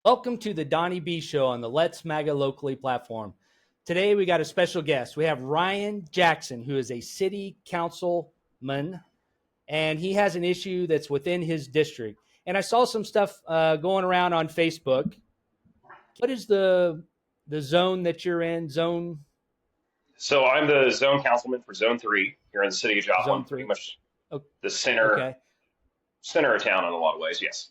Welcome to the Donnie B Show on the Let's MAGA Locally platform. Today we got a special guest. We have Ryan Jackson, who is a city councilman, and he has an issue that's within his district. And I saw some stuff going around on Facebook. What is the zone that you're in? So I'm the zone councilman for Zone 3 here in the city of Joplin, Zone pretty 3? much Oh, the center okay. center of town in a lot of ways, yes.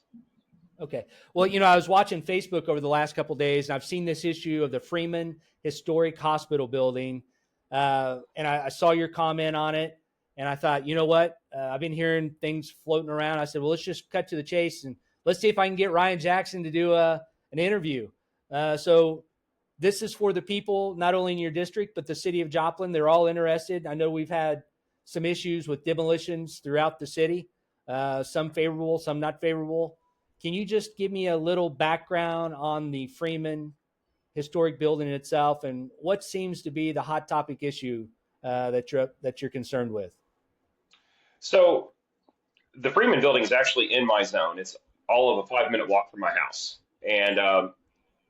Okay. Well, I was watching Facebook over the last couple of days, and I've seen this issue of the Freeman Historic Hospital building, and I saw your comment on it, and I thought, you know what? I've been hearing things floating around. I said, well, let's just cut to the chase, and let's see if I can get Ryan Jackson to do an interview. So this is for the people, not only in your district, but the city of Joplin. They're all interested. I know we've had some issues with demolitions throughout the city, some favorable, some not favorable. Can you just give me a little background on the Freeman Historic Building itself and what seems to be the hot topic issue that you're concerned with? So the Freeman building is actually in my zone. It's all of a 5-minute walk from my house. And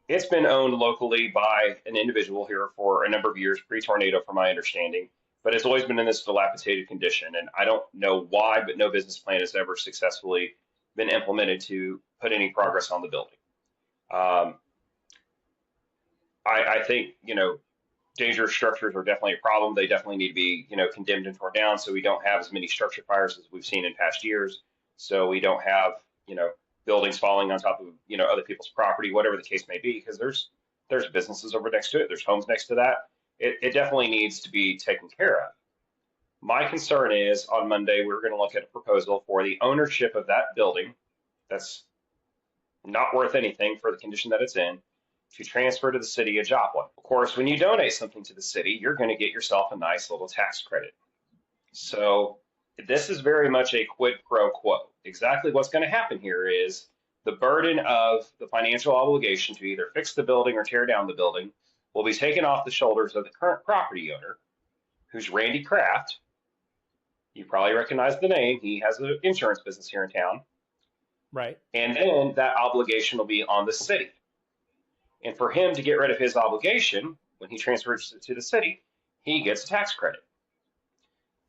it's been owned locally by an individual here for a number of years, pre-tornado from my understanding, but it's always been in this dilapidated condition. And I don't know why, but no business plan has ever successfully been implemented to put any progress on the building. Um, I think, dangerous structures are definitely a problem. They definitely need to be, condemned and torn down so we don't have as many structure fires as we've seen in past years. So we don't have, buildings falling on top of, other people's property, whatever the case may be, because there's businesses over next to it. There's homes next to that. It definitely needs to be taken care of. My concern is on Monday, we're going to look at a proposal for the ownership of that building that's not worth anything for the condition that it's in to transfer to the city of Joplin. Of course, when you donate something to the city, you're going to get yourself a nice little tax credit. So this is very much a quid pro quo. Exactly what's going to happen here is the burden of the financial obligation to either fix the building or tear down the building will be taken off the shoulders of the current property owner, who's Randy Kraft. You probably recognize the name. He has an insurance business here in town. Right. And then that obligation will be on the city. And for him to get rid of his obligation, when he transfers it to the city, he gets a tax credit.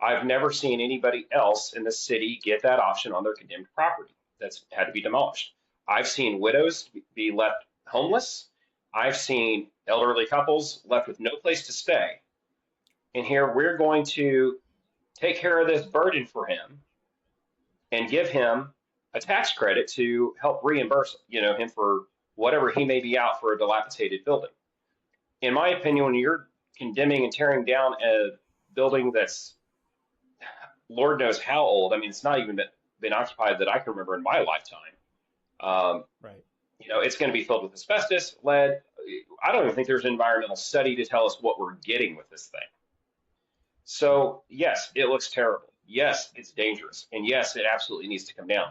I've never seen anybody else in the city get that option on their condemned property that's had to be demolished. I've seen widows be left homeless. I've seen elderly couples left with no place to stay. And here we're going to take care of this burden for him and give him a tax credit to help reimburse, him for whatever he may be out for a dilapidated building. In my opinion, when you're condemning and tearing down a building that's Lord knows how old, I mean, it's not even been occupied that I can remember in my lifetime. Right. It's going to be filled with asbestos, lead. I don't even think there's an environmental study to tell us what we're getting with this thing. So yes, it looks terrible. Yes, it's dangerous. And yes, it absolutely needs to come down.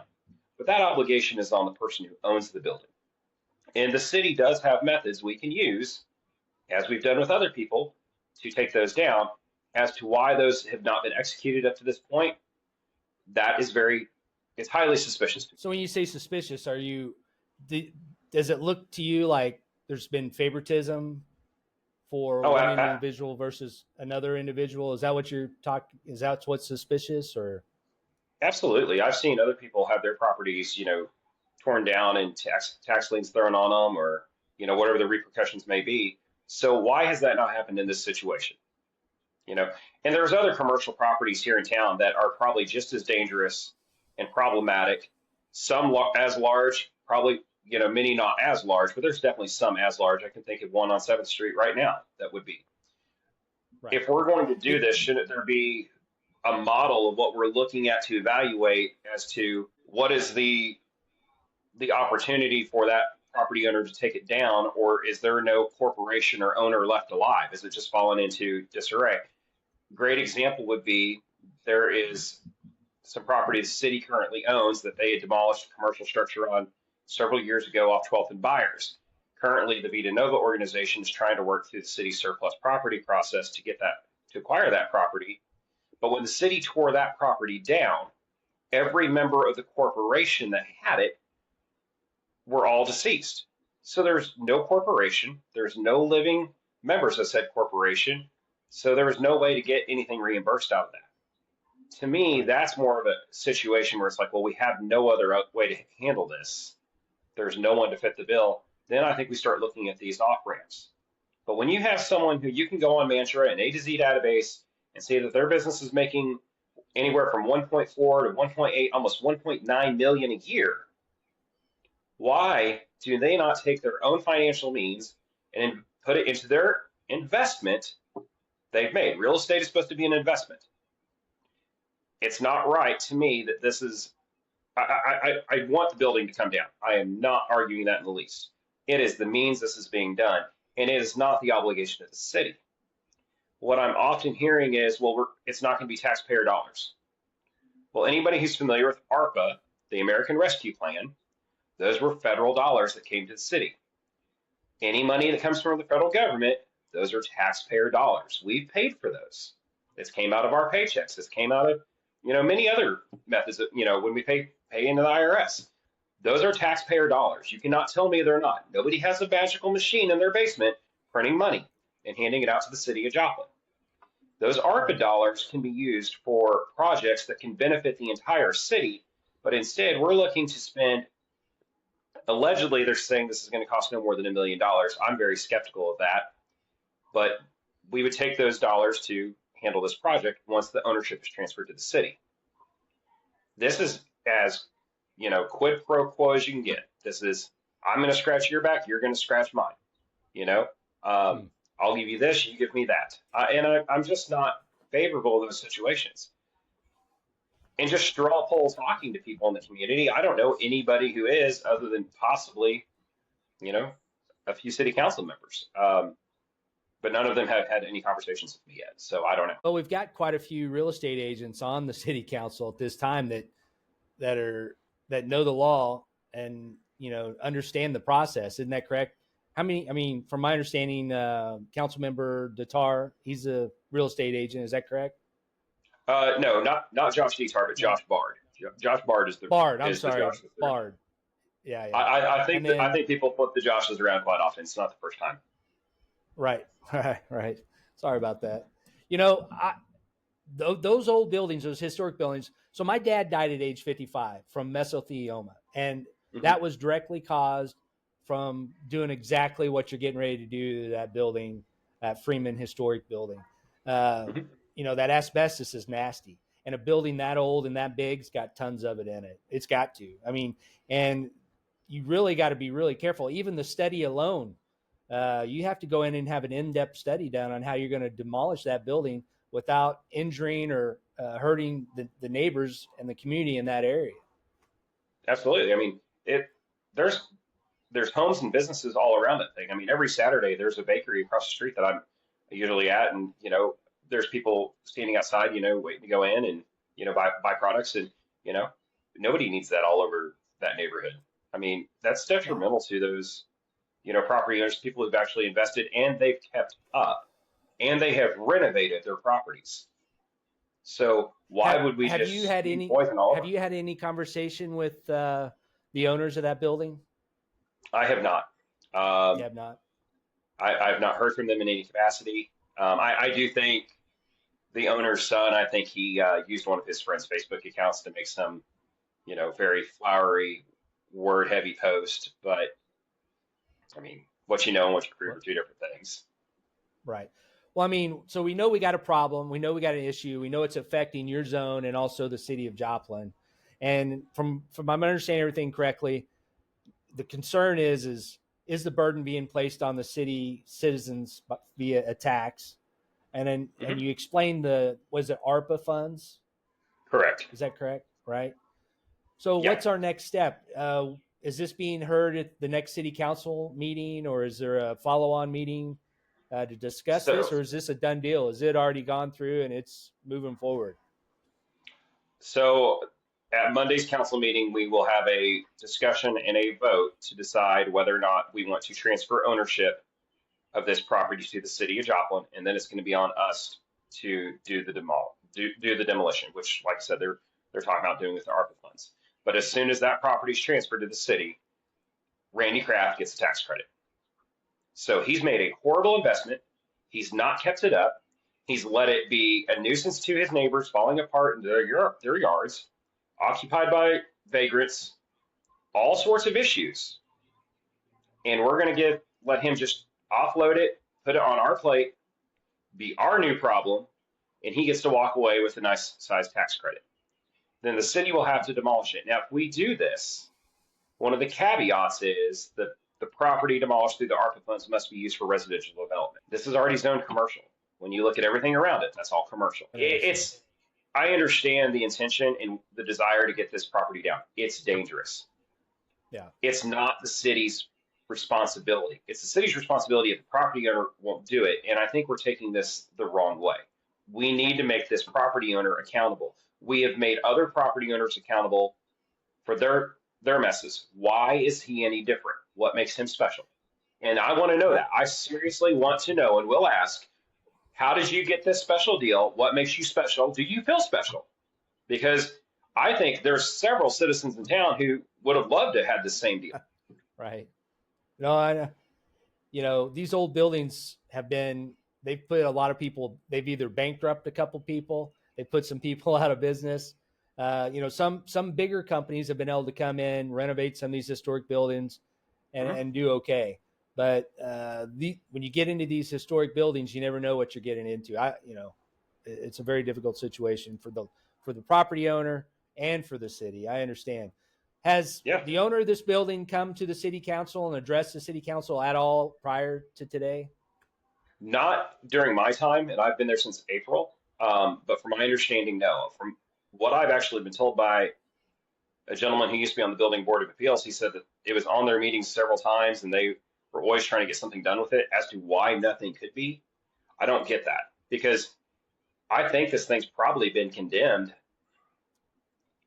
But that obligation is on the person who owns the building. And the city does have methods we can use, as we've done with other people, to take those down. As to why those have not been executed up to this point, that is it's highly suspicious. So when you say suspicious, does it look to you like there's been favoritism for one individual versus another individual? Is that what you're talking? Is that what's suspicious, or? Absolutely. I've seen other people have their properties, torn down and tax liens thrown on them, or, whatever the repercussions may be. So why has that not happened in this situation? And there's other commercial properties here in town that are probably just as dangerous and problematic. Some as large, probably, many not as large, but there's definitely some as large. I can think of one on 7th Street right now that would be. Right. If we're going to do this, shouldn't there be a model of what we're looking at to evaluate as to what is the opportunity for that property owner to take it down, or is there no corporation or owner left alive? Is it just fallen into disarray? Great example would be there is some property the city currently owns that they had demolished a commercial structure on several years ago off 12th and Byers. Currently, the Vita Nova organization is trying to work through the city's surplus property process to acquire that property. But when the city tore that property down, every member of the corporation that had it were all deceased. So there's no corporation, there's no living members of said corporation. So there was no way to get anything reimbursed out of that. To me, Right. that's more of a situation where it's like, well, we have no other way to handle this. There's no one to fit the bill. Then I think we start looking at these off ramps. But when you have someone who you can go on Mantra, an A to Z database, and see that their business is making anywhere from 1.4 to 1.8, almost 1.9 million a year, why do they not take their own financial means and put it into their investment they've made? Real estate is supposed to be an investment. It's not right to me that this is, I want the building to come down. I am not arguing that in the least. It is the means this is being done, and it is not the obligation of the city. What I'm often hearing is, well, it's not going to be taxpayer dollars. Well, anybody who's familiar with ARPA, the American Rescue Plan, those were federal dollars that came to the city. Any money that comes from the federal government, those are taxpayer dollars. We've paid for those. This came out of our paychecks. This came out of, many other methods of, when we pay into the IRS. Those are taxpayer dollars. You cannot tell me they're not. Nobody has a magical machine in their basement printing money and handing it out to the city of Joplin. Those ARPA dollars can be used for projects that can benefit the entire city, but instead we're looking to spend, allegedly they're saying this is going to cost no more than $1 million. I'm very skeptical of that, but we would take those dollars to handle this project once the ownership is transferred to the city. This is as, quid pro quo as you can get. This is, I'm going to scratch your back, you're going to scratch mine. I'll give you this, you give me that. I'm just not favorable to those situations. And just straw polls talking to people in the community. I don't know anybody who is, other than possibly, a few city council members. But none of them have had any conversations with me yet. So I don't know. Well, we've got quite a few real estate agents on the city council at this time that know the law and, understand the process. Isn't that correct? How many, from my understanding, Councilmember Datar, he's a real estate agent. Is that correct? No, not Josh Detar, but Josh Bard. Josh Bard is the Bard. I'm is sorry, the Bard. Yeah. I think I think people flip the Joshes around quite often. It's not the first time. Right. Sorry about that. Those old buildings, those historic buildings. So my dad died at age 55 from mesothelioma, and that was directly caused from doing exactly what you're getting ready to do to that building, that Freeman Historic building. That asbestos is nasty, and a building that old and that big's got tons of it in it. It's got to. And you really got to be really careful. Even the study alone, you have to go in and have an in-depth study done on how you're going to demolish that building without injuring or hurting the neighbors and the community in that area. Absolutely. There's homes and businesses all around that thing. Every Saturday there's a bakery across the street that I'm usually at, and there's people standing outside, waiting to go in and buy products, and nobody needs that all over that neighborhood. That's detrimental to those property owners, people who've actually invested and they've kept up and they have renovated their properties. So why would we poison all of them? Have you had any conversation with the owners of that building? I have not. You have not? I've not heard from them in any capacity. I do think the owner's son, I think he used one of his friend's Facebook accounts to make some, very flowery, word-heavy post. But, what you know and what you prove are two different things. Right. Well, so we know we got a problem. We know we got an issue. We know it's affecting your zone and also the city of Joplin. And from my understanding everything correctly, the concern is the burden being placed on the city citizens via a tax? And then and you explained was it ARPA funds? Correct. Is that correct? Right. So what's our next step? Is this being heard at the next city council meeting, or is there a follow-on meeting to discuss this, or is this a done deal? Is it already gone through and it's moving forward? So at Monday's council meeting, we will have a discussion and a vote to decide whether or not we want to transfer ownership of this property to the city of Joplin, and then it's going to be on us to do the demolition, which, like I said, they're talking about doing with the ARPA funds. But as soon as that property is transferred to the city, Randy Kraft gets a tax credit. So he's made a horrible investment. He's not kept it up. He's let it be a nuisance to his neighbors, falling apart in their yards, occupied by vagrants, all sorts of issues. And we're going to let him just offload it, put it on our plate, be our new problem, and he gets to walk away with a nice sized tax credit. Then the city will have to demolish it. Now, if we do this, one of the caveats is that the property demolished through the ARPA funds must be used for residential development. This is already zoned commercial. When you look at everything around it, that's all commercial. I understand the intention and the desire to get this property down. It's dangerous. Yeah. It's not the city's responsibility. It's the city's responsibility if the property owner won't do it. And I think we're taking this the wrong way. We need to make this property owner accountable. We have made other property owners accountable for their messes. Why is he any different? What makes him special? And I want to know that. I seriously want to know, and will ask, how did you get this special deal? What makes you special? Do you feel special? Because I think there's several citizens in town who would have loved to have the same deal. Right. No, these old buildings they've put a lot of people, they've either bankrupted a couple people, they put some people out of business. Some bigger companies have been able to come in, renovate some of these historic buildings and do okay. But when you get into these historic buildings, you never know what you're getting into. It's a very difficult situation for the property owner and for the city. I understand. Has the owner of this building come to the city council and addressed the city council at all prior to today? Not during my time, and I've been there since April. But from my understanding, no. From what I've actually been told by a gentleman who used to be on the building board of appeals, he said that it was on their meetings several times and they were always trying to get something done with it. As to why nothing could be, I don't get that, because I think this thing's probably been condemned,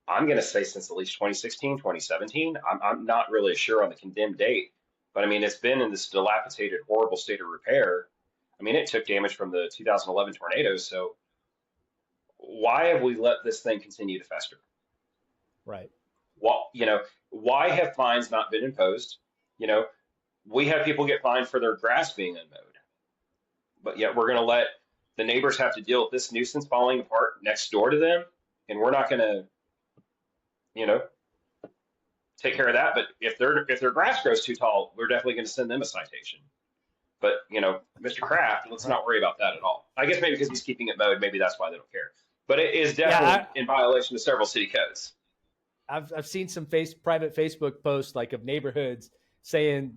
I'm going to say since at least 2016, 2017. I'm not really sure on the condemned date, but I mean, it's been in this dilapidated, horrible state of repair. I mean, it took damage from the 2011 tornadoes. So why have we let this thing continue to fester? Right. Well, why have fines not been imposed? We have people get fined for their grass being unmowed, but yet we're going to let the neighbors have to deal with this nuisance falling apart next door to them, and we're not going to, take care of that. But if their grass grows too tall, we're definitely going to send them a citation. But Mr. Kraft, let's not worry about that at all. I guess maybe because he's keeping it mowed, maybe that's why they don't care. But it is definitely in violation of several city codes. I've seen some private Facebook posts like of neighborhoods saying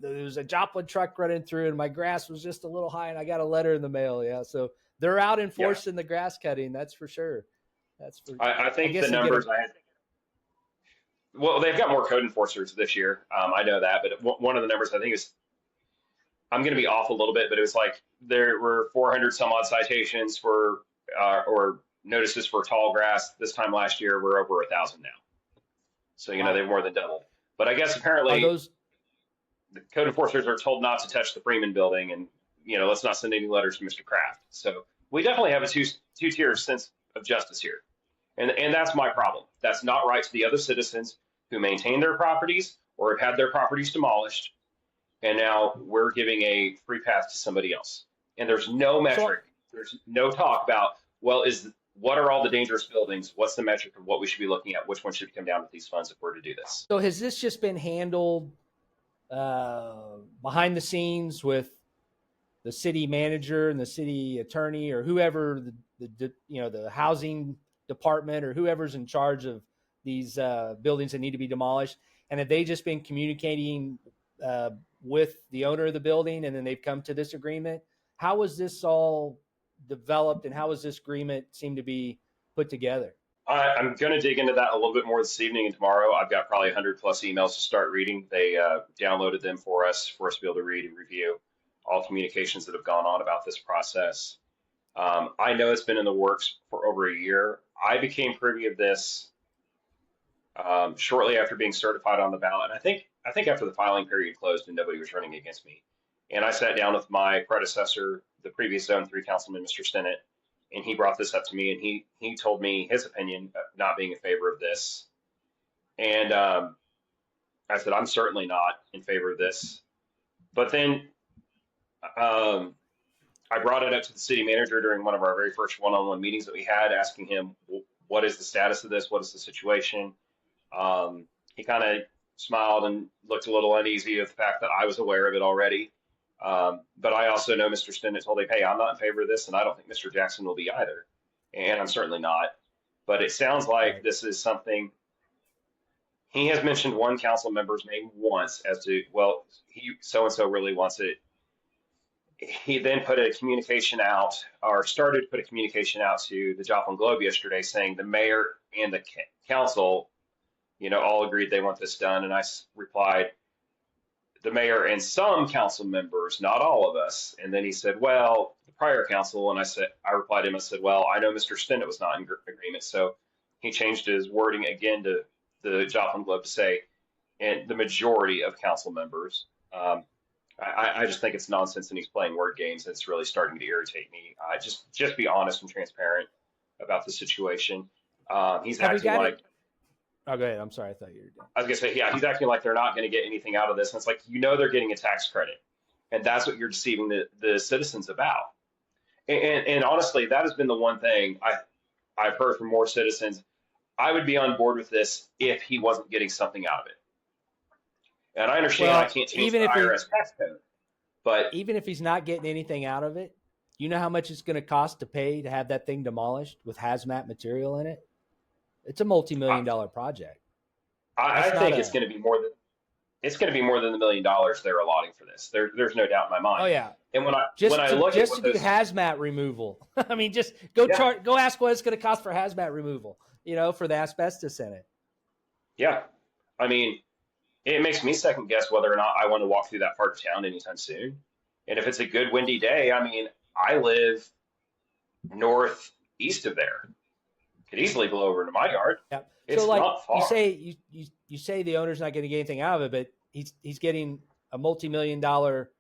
there was a Joplin truck running through and my grass was just a little high and I got a letter in the mail. Yeah. So they're out enforcing the grass cutting. That's for sure. I think the numbers well, they've got more code enforcers this year. I know that, but one of the numbers I think is, I'm going to be off a little bit, but it was like there were 400 some odd citations for, or notices for tall grass. This time last year, we're over 1,000 now. So, they've more than doubled. But I guess apparently the code enforcers are told not to touch the Freeman building and, let's not send any letters to Mr. Kraft. So we definitely have a two-tier sense of justice here. And that's my problem. That's not right to the other citizens who maintain their properties or have had their properties demolished. And now we're giving a free pass to somebody else. And there's no metric. There's no talk about, what are all the dangerous buildings? What's the metric of what we should be looking at? Which one should come down with these funds if we're to do this? So has this just been handled behind the scenes with the city manager and the city attorney or whoever, the housing department or whoever's in charge of these buildings that need to be demolished? And have they just been communicating with the owner of the building and then they've come to this agreement? How was this all developed and how was this agreement seem to be put together? I'm going to dig into that a little bit more this evening and tomorrow. I've got probably 100 plus emails to start reading. They downloaded them for us to be able to read and review all communications that have gone on about this process. I know it's been in the works for over a year. I became privy of this shortly after being certified on the ballot. And I think after the filing period closed and nobody was running against me. And I sat down with my predecessor, the previous Zone 3 Councilman, Mr. Bennet, and he brought this up to me and he told me his opinion of not being in favor of this. And I said, I'm certainly not in favor of this. But then um, I brought it up to the city manager during one of our very first one-on-one meetings that we had, asking him, what is the status of this? What is the situation? He kind of smiled and looked a little uneasy with the fact that I was aware of it already. But I also know Mr. Stinnett told him, hey, I'm not in favor of this, and I don't think Mr. Jackson will be either. And I'm certainly not. But it sounds like this is something he has mentioned one council member's name once as to, well, he so-and-so really wants it. He then put a communication out, or started to put a communication out to the Joplin Globe yesterday saying the mayor and the council, all agreed they want this done. And I replied, the mayor and some council members, not all of us. And then he said, well, the prior council. And I replied to him, I said, well, I know Mr. Stinnett was not in agreement. So he changed his wording again to the Joplin Globe to say, and the majority of council members. I just think it's nonsense and he's playing word games, and it's really starting to irritate me. Just be honest and transparent about the situation. He's acting like. Oh, go ahead. I'm sorry. I thought you were done. I was gonna say, yeah, he's acting like they're not going to get anything out of this. And it's like, they're getting a tax credit, and that's what you're deceiving the citizens about. And honestly, that has been the one thing I've heard from more citizens. I would be on board with this if he wasn't getting something out of it. And I understand I can't change the IRS tax code, but even if he's not getting anything out of it, you know how much it's going to cost to pay to have that thing demolished with hazmat material in it? It's a multi-million-dollar project. I think it's going to be more than the $1 million they're allotting for this. There's no doubt in my mind. Oh yeah. And when I look at what do hazmat removal, I mean, just go ask what it's going to cost for hazmat removal. For the asbestos in it. Yeah, I mean, it makes me second guess whether or not I want to walk through that part of town anytime soon. And if it's a good windy day, I mean, I live northeast of there. Could easily blow over into my yard. Yeah. It's so, like, not far. You say the owner's not going to get anything out of it, but he's getting a multi-million-dollar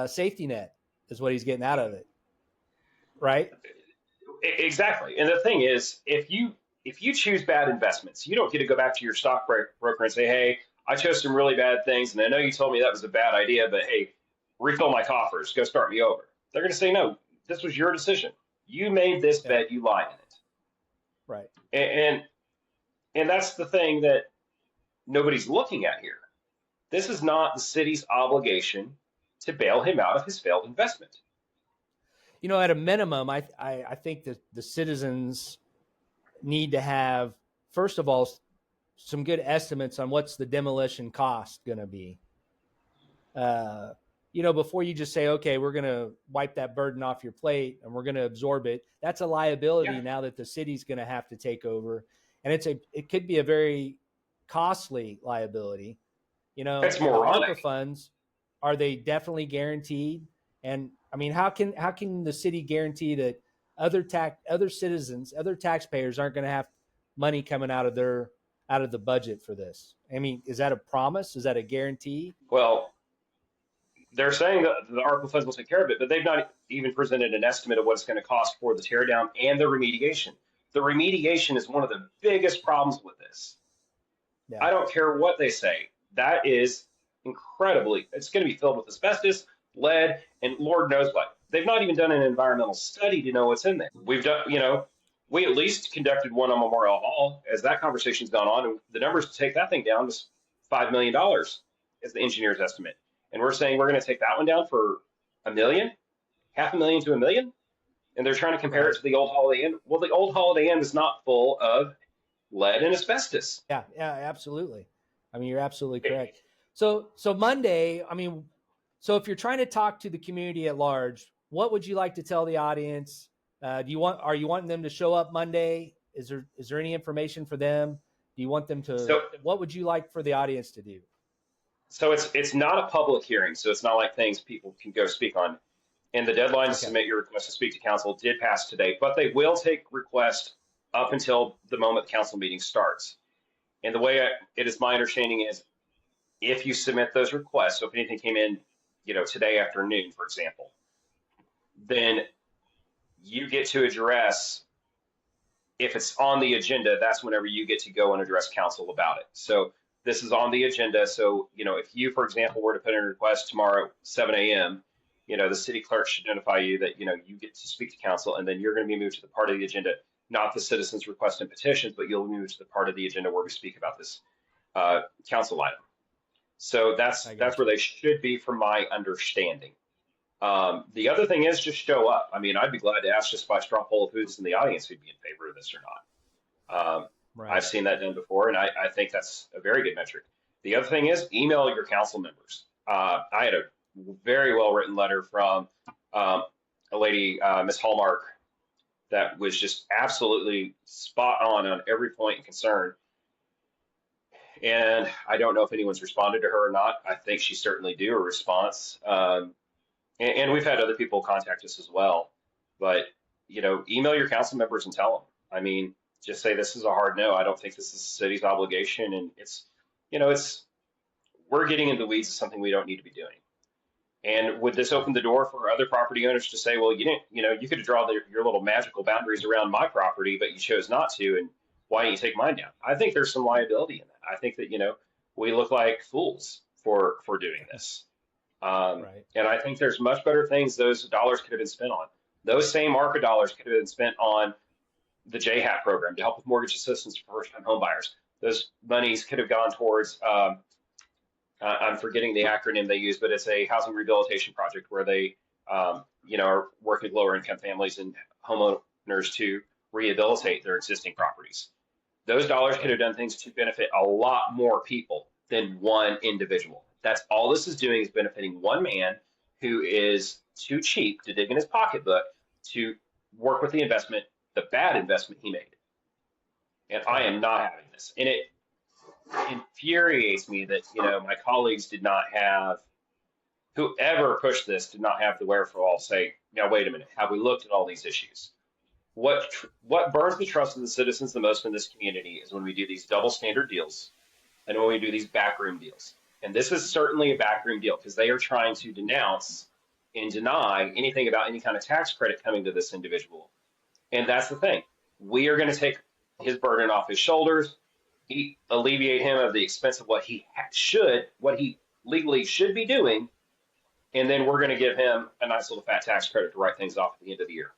safety net is what he's getting out of it, right? Exactly. And the thing is, if you choose bad investments, you don't get to go back to your stockbroker and say, hey, I chose some really bad things, and I know you told me that was a bad idea, but hey, refill my coffers, go start me over. They're going to say, no, this was your decision. You made this bet, you lied in it. Right. And that's the thing that nobody's looking at here. This is not the city's obligation to bail him out of his failed investment. At a minimum, I think that the citizens need to have, first of all, some good estimates on what's the demolition cost going to be. Before you just say, okay, we're going to wipe that burden off your plate and we're going to absorb it. That's a liability now that the city's going to have to take over. And it could be a very costly liability. That's moronic. ARPA funds, are they definitely guaranteed? And I mean, how can the city guarantee that other citizens, other taxpayers aren't going to have money coming out of the budget for this? I mean, is that a promise? Is that a guarantee? Well, they're saying that the ARPA funds will take care of it, but they've not even presented an estimate of what it's going to cost for the teardown and the remediation. The remediation is one of the biggest problems with this. Yeah. I don't care what they say. That is it's going to be filled with asbestos, lead, and Lord knows what. They've not even done an environmental study to know what's in there. We've done, we at least conducted one on Memorial Hall as that conversation's gone on, and the numbers to take that thing down was $5 million is the engineer's estimate. And we're saying we're going to take that one down for $1 million, $500,000 to $1 million, and they're trying to compare it to the old Holiday Inn. Well, the old Holiday Inn was not full of lead and asbestos. Yeah, absolutely. I mean, you're absolutely correct. So Monday, I mean, so if you're trying to talk to the community at large, what would you like to tell the audience? Are you wanting them to show up Monday? Is there any information for them? Do you want them to? What would you like for the audience to do? So it's not a public hearing, so it's not like things people can go speak on. And the deadline to submit your request to speak to council did pass today, but they will take requests up until the moment the council meeting starts. And the way it is my understanding is, if you submit those requests, so if anything came in, today afternoon, for example, then you get to address, if it's on the agenda, that's whenever you get to go and address council about it. So this is on the agenda. So, if you, for example, were to put in a request tomorrow at 7 a.m., the city clerk should notify you that, you get to speak to council, and then you're going to be moved to the part of the agenda, not the citizens' request and petitions, but you'll move to the part of the agenda where we speak about this council item. So that's where they should be, from my understanding. The other thing is just show up. I mean, I'd be glad to ask just by straw poll of who's in the audience who'd be in favor of this or not. Right. I've seen that done before, and I think that's a very good metric. The other thing is email your council members. I had a very well written letter from a lady, Miss Hallmark, that was just absolutely spot on every point and concern. And I don't know if anyone's responded to her or not. I think she certainly due a response. And we've had other people contact us as well. But, email your council members and tell them. I mean, just say this is a hard no. I don't think this is the city's obligation. And we're getting into the weeds of something we don't need to be doing. And would this open the door for other property owners to say, well, you didn't, you could draw your little magical boundaries around my property, but you chose not to. And why don't you take mine down? I think there's some liability in that. I think that, we look like fools for doing this. Right. And I think there's much better things those dollars could have been spent on. Those same ARCA dollars could have been spent on the JHAP program to help with mortgage assistance for first-time home buyers. Those monies could have gone towards, I'm forgetting the acronym they use, but it's a housing rehabilitation project where they, are working with lower-income families and homeowners to rehabilitate their existing properties. Those dollars could have done things to benefit a lot more people than one individual. That's all this is doing, is benefiting one man who is too cheap to dig in his pocketbook to work with the investment, the bad investment he made. And I am not having this. And it infuriates me that, my colleagues did not have, whoever pushed this did not have the wherewithal to say, now, wait a minute, have we looked at all these issues? What burns the trust of the citizens the most in this community is when we do these double standard deals and when we do these backroom deals. And this is certainly a backroom deal because they are trying to denounce and deny anything about any kind of tax credit coming to this individual. And that's the thing. We are going to take his burden off his shoulders, alleviate him of the expense of what he legally should be doing, and then we're going to give him a nice little fat tax credit to write things off at the end of the year.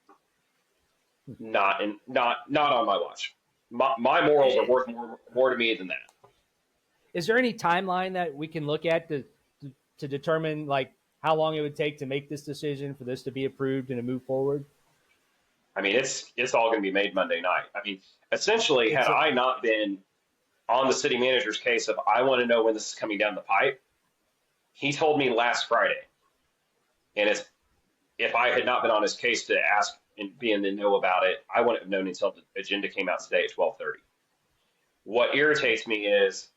Not on my watch. My morals are worth more to me than that. Is there any timeline that we can look at to determine like how long it would take to make this decision for this to be approved and to move forward? I mean, it's all going to be made Monday night. I mean, essentially, had I not been on the city manager's case of I want to know when this is coming down the pipe, he told me last Friday. And if I had not been on his case to ask and be in the know about it, I wouldn't have known until the agenda came out today at 12:30. What irritates me is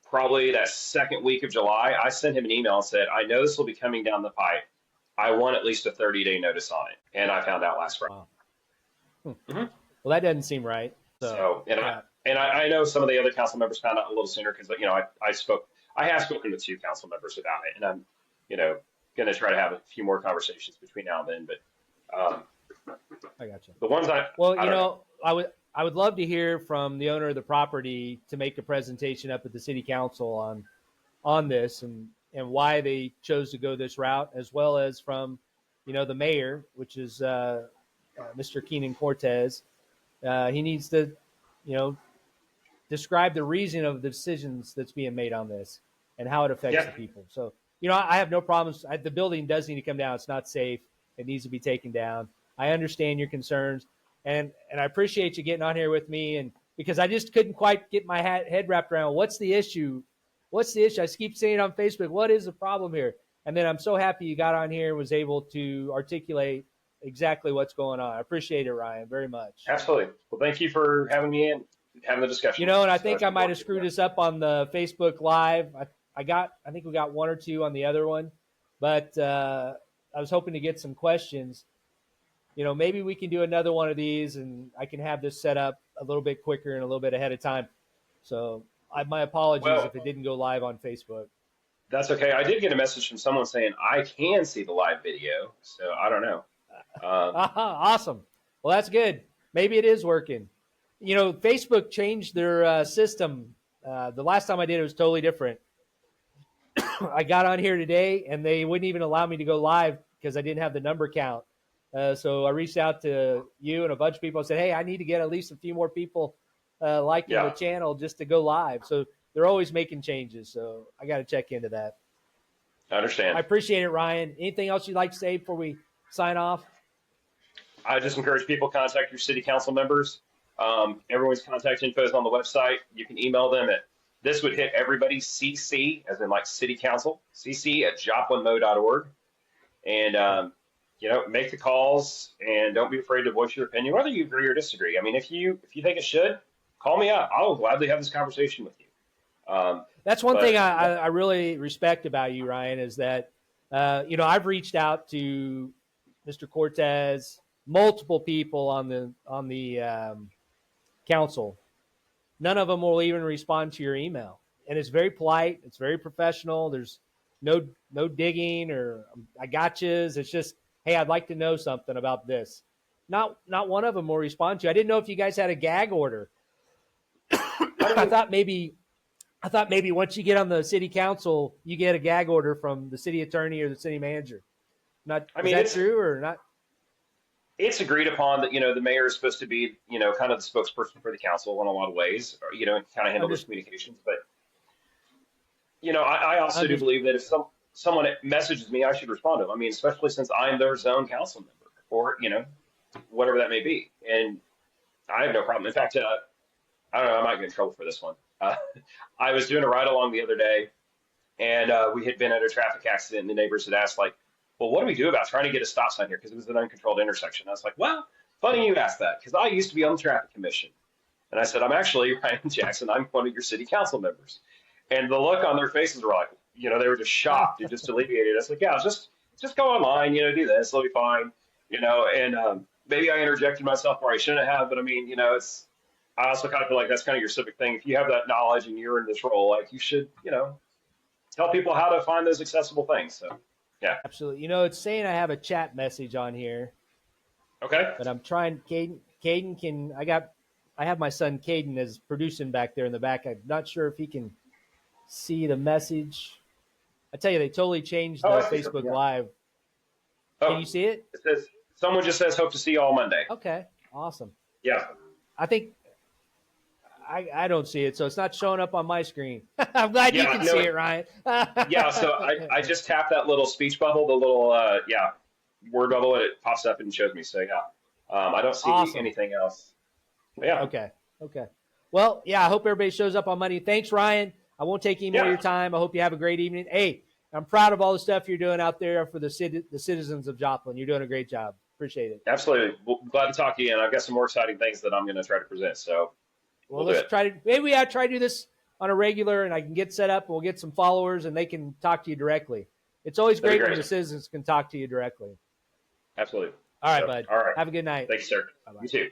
probably that second week of July, I sent him an email and said, I know this will be coming down the pipe. I want at least a 30-day notice on it. And I found out last Friday. Wow. Mm-hmm. Well, that doesn't seem right. I know some of the other council members found out a little sooner because, I have spoken with 2 council members about it, and I'm, going to try to have a few more conversations between now and then. But I got you. The ones I would love to hear from the owner of the property to make a presentation up at the city council on this and why they chose to go this route, as well as from, the mayor, which is Mr. Keenan Cortez. He needs to, describe the reason of the decisions that's being made on this and how it affects the people. So, I have no problems. The building does need to come down. It's not safe. It needs to be taken down. I understand your concerns, and I appreciate you getting on here with me, and because I just couldn't quite get my head wrapped around what's the issue. What's the issue? I keep saying on Facebook, what is the problem here? And then I'm so happy you got on here and was able to articulate exactly what's going on. I appreciate it, Ryan, very much. Absolutely. Well, thank you for having me in, having the discussion. And I think I might have screwed us up on the Facebook Live. I think we got 1 or 2 on the other one, but I was hoping to get some questions. Maybe we can do another one of these and I can have this set up a little bit quicker and a little bit ahead of time. So my apologies if it didn't go live on Facebook. That's okay. I did get a message from someone saying I can see the live video, so I don't know. Awesome. Well, that's good. Maybe it is working. Facebook changed their system The last time I did it was totally different. I got on here today, and they wouldn't even allow me to go live because I didn't have the number count. So I reached out to you and a bunch of people and said, hey, I need to get at least a few more people liking the channel just to go live. So they're always making changes. So I got to check into that. I understand. I appreciate it, Ryan. Anything else you'd like to say before we sign off? I just encourage people to contact your city council members. Everyone's contact info is on the website. You can email them at, this would hit everybody, CC, as in like city council, cc@joplinmo.org. And, make the calls and don't be afraid to voice your opinion, whether you agree or disagree. I mean, if you think it should, call me up. I'll gladly have this conversation with you. That's one thing I really respect about you, Ryan, is that, I've reached out to Mr. Cortez, multiple people on the council. None of them will even respond to your email. And it's very polite. It's very professional. There's no digging or I gotchas. It's just, hey, I'd like to know something about this. Not one of them will respond to you. I didn't know if you guys had a gag order. I thought maybe once you get on the city council, you get a gag order from the city attorney or the city manager. Is that true or not? It's agreed upon that, the mayor is supposed to be, kind of the spokesperson for the council in a lot of ways, or, and kind of handle those communications. But, I also do believe that if someone messages me, I should respond to them. I mean, especially since I'm their zone council member or, whatever that may be. And I have no problem. In fact, I don't know, I might get in trouble for this one. I was doing a ride along the other day, and we had been at a traffic accident, and the neighbors had asked, like, well, what do we do about trying to get a stop sign here? Because it was an uncontrolled intersection. I was like, well, funny you asked that, because I used to be on the traffic commission. And I said, I'm actually Ryan Jackson. I'm one of your city council members. And the look on their faces were like, they were just shocked and just alleviated. I was like, yeah, just go online, do this, it'll be fine. And maybe I interjected myself where I shouldn't have, but I mean, I also kind of feel like that's kind of your civic thing. If you have that knowledge and you're in this role, like you should, tell people how to find those accessible things. So, yeah. Absolutely. It's saying I have a chat message on here. Okay. But I'm trying, Caden I have my son Caden as producing back there in the back. I'm not sure if he can see the message. I tell you, they totally changed the Facebook Live. Can you see it? It says, someone just says, hope to see you all Monday. Okay. Awesome. Yeah. I think I don't see it, so it's not showing up on my screen. I'm glad you can see it, Ryan. Yeah, so I just tapped that little speech bubble, the little, word bubble, and it pops up and shows me. So, yeah, I don't see anything else. But, yeah. Okay. Well, yeah, I hope everybody shows up on Monday. Thanks, Ryan. I won't take any more of your time. I hope you have a great evening. Hey, I'm proud of all the stuff you're doing out there for the citizens of Joplin. You're doing a great job. Appreciate it. Absolutely. Well, glad to talk to you, and I've got some more exciting things that I'm going to try to present. So, let's try to. Maybe I try to do this on a regular, and I can get set up. We'll get some followers, and they can talk to you directly. It's always great when the citizens can talk to you directly. Absolutely. All right, bud. All right. Have a good night. Thanks, sir. Bye-bye. You too.